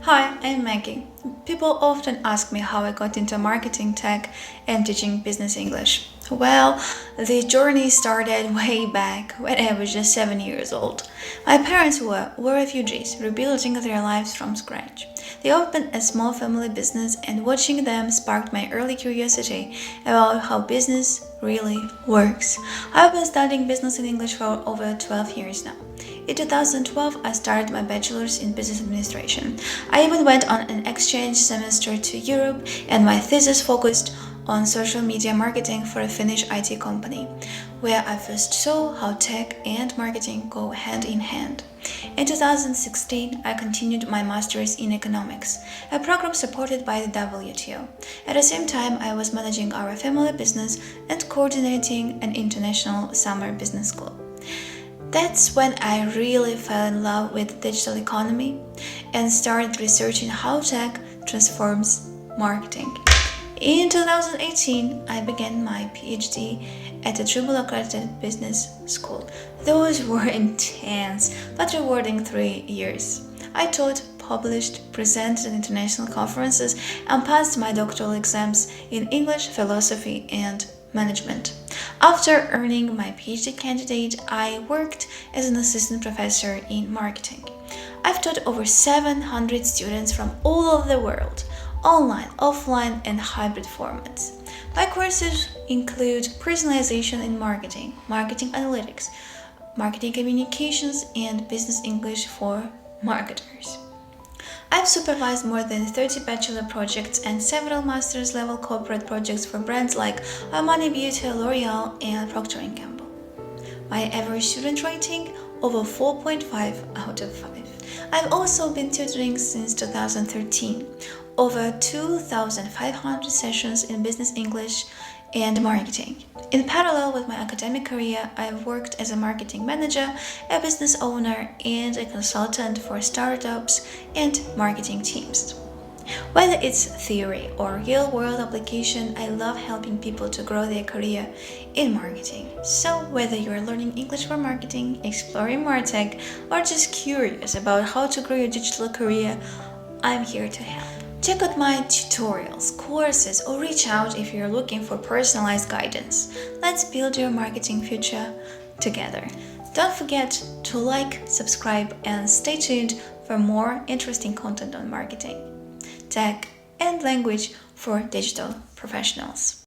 Hi, I'm Maggie. People often ask me how I got into marketing, tech, and teaching business English. Well, the journey started way back when I was just 7 years old. My parents were refugees, rebuilding their lives from scratch. They opened a small family business, and watching them sparked my early curiosity about how business really works. I've been studying business in English for over 12 years now. In 2012, I started my bachelor's in business administration. I even went on an exchange semester to Europe, and my thesis focused on social media marketing for a Finnish IT company, where I first saw how tech and marketing go hand in hand. In 2016, I continued my master's in economics, a program supported by the WTO. At the same time, I was managing our family business and coordinating an international summer business school. That's when I really fell in love with the digital economy and started researching how tech transforms marketing. In 2018, I began my PhD at a triple accredited business school. Those were intense but rewarding 3 years. I taught, published, presented at international conferences, and passed my doctoral exams in English, philosophy, and management. After earning my PhD candidate, I worked as an assistant professor in marketing. I've taught over 700 students from all over the world, online, offline, and hybrid formats. My courses include personalization in marketing, marketing analytics, marketing communications, and business English for marketers. I've supervised more than 30 bachelor projects and several master's level corporate projects for brands like Armani Beauty, L'Oreal, and Procter & Gamble. My average student rating over 4.5 out of 5. I've also been tutoring since 2013, over 2,500 sessions in business English and marketing. In parallel with my academic career, I've worked as a marketing manager, a business owner, and a consultant for startups and marketing teams. Whether it's theory or real-world application, I love helping people to grow their career in marketing. So whether you're learning English for marketing, exploring MarTech, or just curious about how to grow your digital career, I'm here to help. Check out my tutorials, courses, or reach out if you're looking for personalized guidance. Let's build your marketing future together. Don't forget to like, subscribe, and stay tuned for more interesting content on marketing, tech, and language for digital professionals.